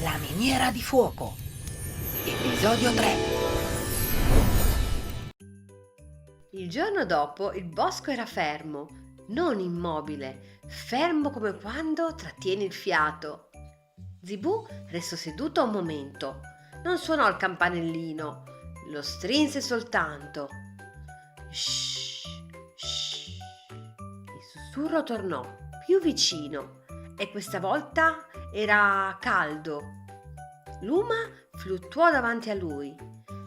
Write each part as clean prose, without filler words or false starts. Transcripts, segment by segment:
La miniera di fuoco. Episodio 3. Il giorno dopo il bosco era fermo, non immobile, fermo come quando trattieni il fiato. Zibù restò seduto un momento, non suonò il campanellino, lo strinse soltanto. Shh, shh. Il sussurro tornò più vicino e questa volta era caldo. L'uma fluttuò davanti a lui.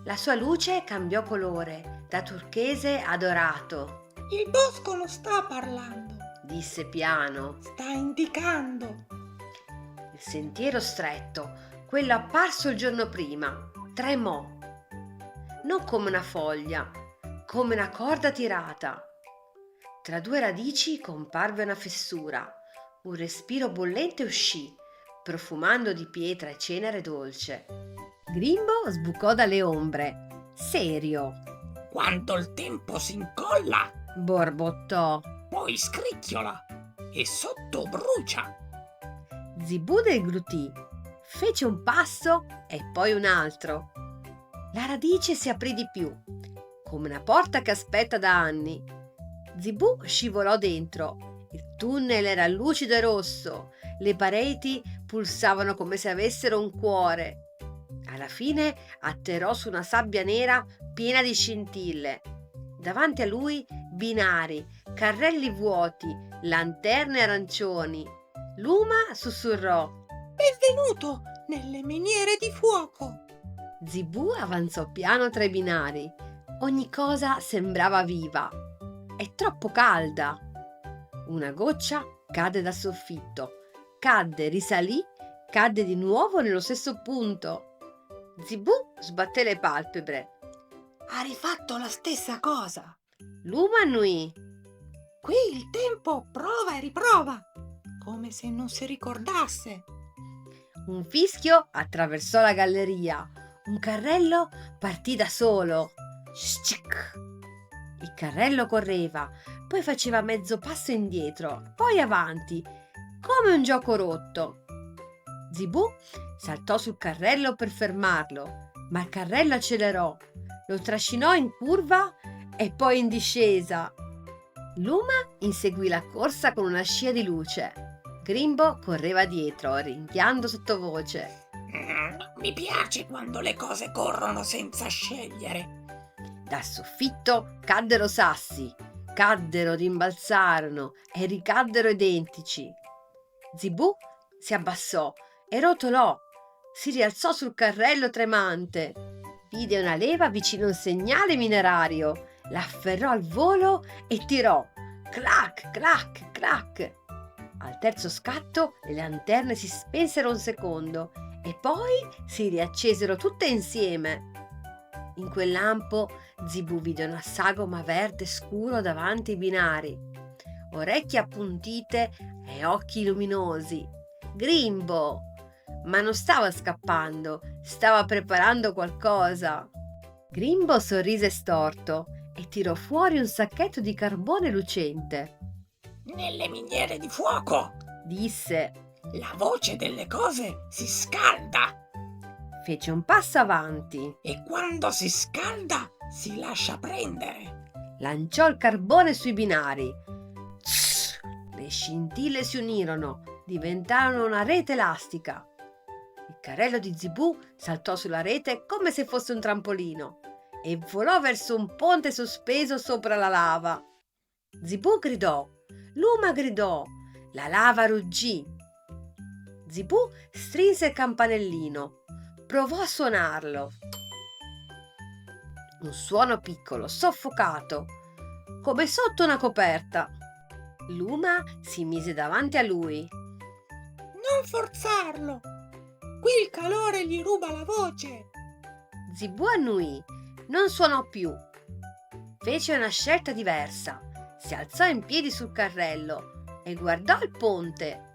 La sua luce cambiò colore, da turchese a dorato. Il bosco non sta parlando, Disse piano. sta indicando. Il sentiero stretto, quello apparso il giorno prima, tremò. Non come una foglia, come una corda tirata. Tra due radici comparve una fessura. Un respiro bollente uscì, profumando di pietra e cenere dolce. Grimbo sbucò dalle ombre, serio. Quando il tempo si incolla, Borbottò. poi scricchiola e sotto brucia. Zibù deglutì, fece un passo e poi un altro. La radice si aprì di più, come una porta che aspetta da anni. Zibù scivolò dentro. Il tunnel era lucido e rosso, le pareti pulsavano come se avessero un cuore. Alla fine atterrò su una sabbia nera piena di scintille. Davanti a lui binari, carrelli vuoti, lanterne arancioni. L'uma sussurrò. Benvenuto nelle miniere di fuoco. Zibù avanzò piano tra i binari. Ogni cosa sembrava viva. È troppo calda. Una goccia cadde dal soffitto. Cadde, risalì, cadde di nuovo nello stesso punto. Zibù sbatté le palpebre. Ha rifatto la stessa cosa. L'uma annuì. Qui il tempo prova e riprova, come se non si ricordasse. Un fischio attraversò la galleria. Un carrello partì da solo. Scic! Il carrello correva, poi faceva mezzo passo indietro, poi avanti, come un gioco rotto. Zibù saltò sul carrello per fermarlo, ma il carrello accelerò, lo trascinò in curva e poi in discesa. L'uma inseguì la corsa con una scia di luce. Grimbo correva dietro, ringhiando sottovoce. Mi piace quando le cose corrono senza scegliere. Dal soffitto caddero sassi, caddero, rimbalzarono e ricaddero identici. Zibù si abbassò e rotolò, si rialzò sul carrello tremante. Vide una leva vicino a un segnale minerario, la afferrò al volo e tirò. Clac, clac, clac. Al terzo scatto le lanterne si spensero un secondo e poi si riaccesero tutte insieme. In quel lampo Zibù vide una sagoma verde scuro davanti ai binari, orecchie appuntite e occhi luminosi. Grimbo! Ma non stava scappando, stava preparando qualcosa. Grimbo sorrise storto e tirò fuori un sacchetto di carbone lucente. Nelle miniere di fuoco, Disse. la voce delle cose si scalda Fece un passo avanti. e quando si scalda si lascia prendere. Lanciò il carbone sui binari. Tss! Le scintille si unirono, diventarono una rete elastica. Il carrello di Zibù saltò sulla rete come se fosse un trampolino e volò verso un ponte sospeso sopra la lava. Zibù gridò, l'uma gridò, la lava ruggì. Zibù strinse il campanellino, provò a suonarlo. Un suono piccolo, soffocato, come sotto una coperta. L'uma si mise davanti a lui. Non forzarlo. Qui il calore gli ruba la voce. Zibù annuì, non suonò più. Fece una scelta diversa. Si alzò in piedi sul carrello e guardò il ponte.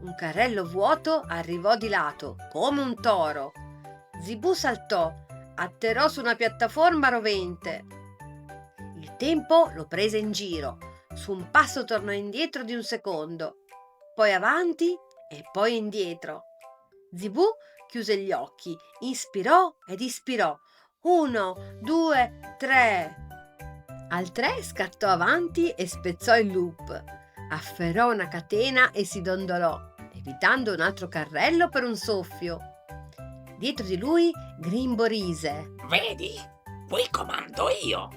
Un carrello vuoto arrivò di lato, come un toro. Zibù saltò, atterrò su una piattaforma rovente. Il tempo lo prese in giro. Su un passo tornò indietro di un secondo, poi avanti e poi indietro. Zibù chiuse gli occhi, inspirò ed ispirò. 1, 2, 3. Al 3 scattò avanti e spezzò il loop. Afferrò una catena e si dondolò, evitando un altro carrello per un soffio. Dietro di lui Grimbo rise. Vedi? Qui comando io.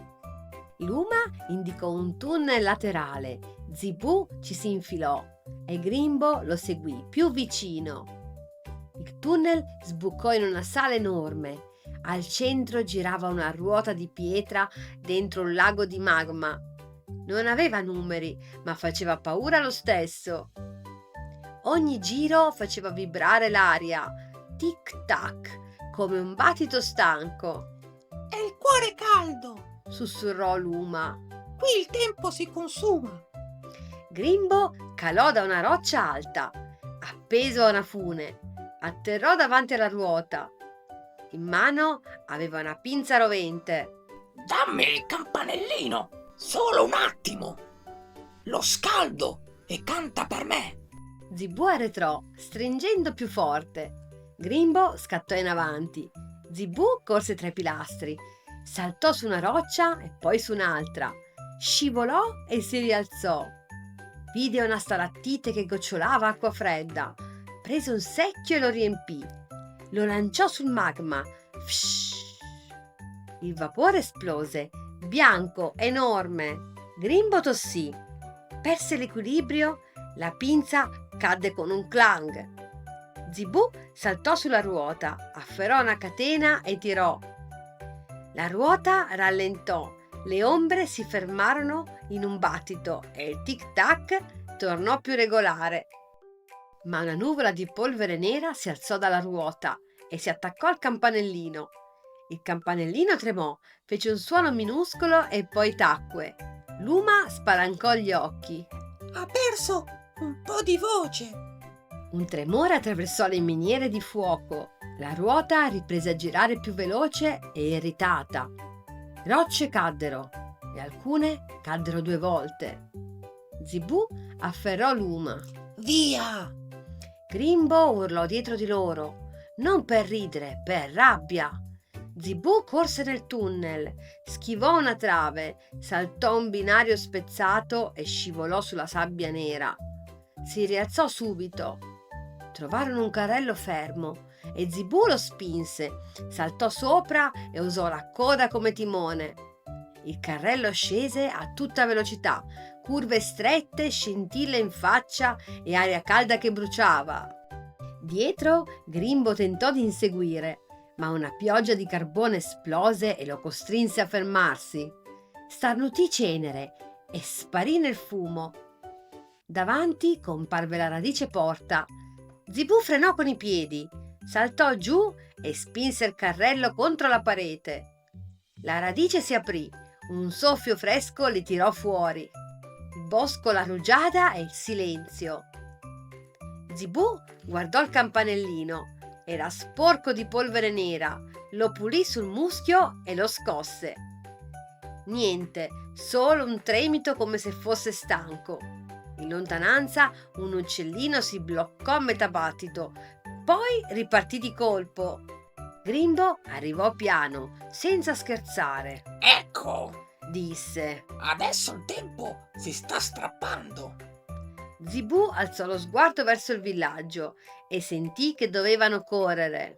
Luma indicò un tunnel laterale, Zibù ci si infilò e Grimbo lo seguì più vicino. Il tunnel sbucò in una sala enorme. Al centro girava una ruota di pietra dentro un lago di magma. Non aveva numeri, ma faceva paura lo stesso. Ogni giro faceva vibrare l'aria, tic-tac, come un battito stanco. È il cuore caldo. Sussurrò Luma. Qui il tempo si consuma. Grimbo calò da una roccia alta, appeso a una fune, atterrò davanti alla ruota. In mano aveva una pinza rovente. Dammi il campanellino, solo un attimo. Lo scaldo e canta per me. Zibù arretrò, stringendo più forte. Grimbo scattò in avanti. Zibù corse tra i pilastri, saltò su una roccia e poi su un'altra, scivolò e si rialzò. Vide una stalattite che gocciolava acqua fredda. Prese un secchio e lo riempì. Lo lanciò sul magma. Fsh! Il vapore esplose, bianco, enorme. Grimbo tossì. Perse l'equilibrio, la pinza cadde con un clang. Zibù saltò sulla ruota, afferrò una catena e tirò. La ruota rallentò, le ombre si fermarono in un battito e il tic-tac tornò più regolare. Ma una nuvola di polvere nera si alzò dalla ruota e si attaccò al campanellino. Il campanellino tremò, fece un suono minuscolo e poi tacque. Luma spalancò gli occhi. Ha perso un po' di voce. Un tremore attraversò le miniere di fuoco. La ruota riprese a girare più veloce e irritata. Rocce caddero e alcune caddero 2 volte. Zibù afferrò Luma. Via! Grimbo urlò dietro di loro, non per ridere, per rabbia. Zibù corse nel tunnel, schivò una trave, saltò un binario spezzato e scivolò sulla sabbia nera. Si rialzò subito. Trovarono un carrello fermo e Zibù lo spinse, saltò sopra e usò la coda come timone. Il carrello scese a tutta velocità, curve strette, scintille in faccia e aria calda che bruciava. Dietro Grimbo tentò di inseguire, ma una pioggia di carbone esplose e lo costrinse a fermarsi. Starnutì cenere e sparì nel fumo. Davanti comparve la radice porta. Zibù frenò con i piedi, saltò giù e spinse il carrello contro la parete. La radice si aprì, un soffio fresco li tirò fuori. Il bosco, la rugiada e il silenzio. Zibù guardò il campanellino. Era sporco di polvere nera. Lo pulì sul muschio e lo scosse. Niente, solo un tremito come se fosse stanco. In lontananza un uccellino si bloccò a metà battito, poi ripartì di colpo. Grimbo arrivò piano, senza scherzare. Ecco, Disse. adesso il tempo si sta strappando. Zibù alzò lo sguardo verso il villaggio e sentì che dovevano correre.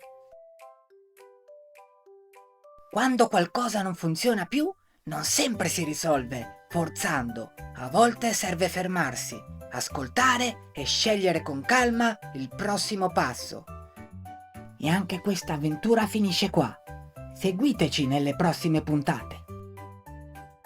Quando qualcosa non funziona più, non sempre si risolve forzando. A volte serve fermarsi, ascoltare e scegliere con calma il prossimo passo. E anche questa avventura finisce qua. Seguiteci nelle prossime puntate.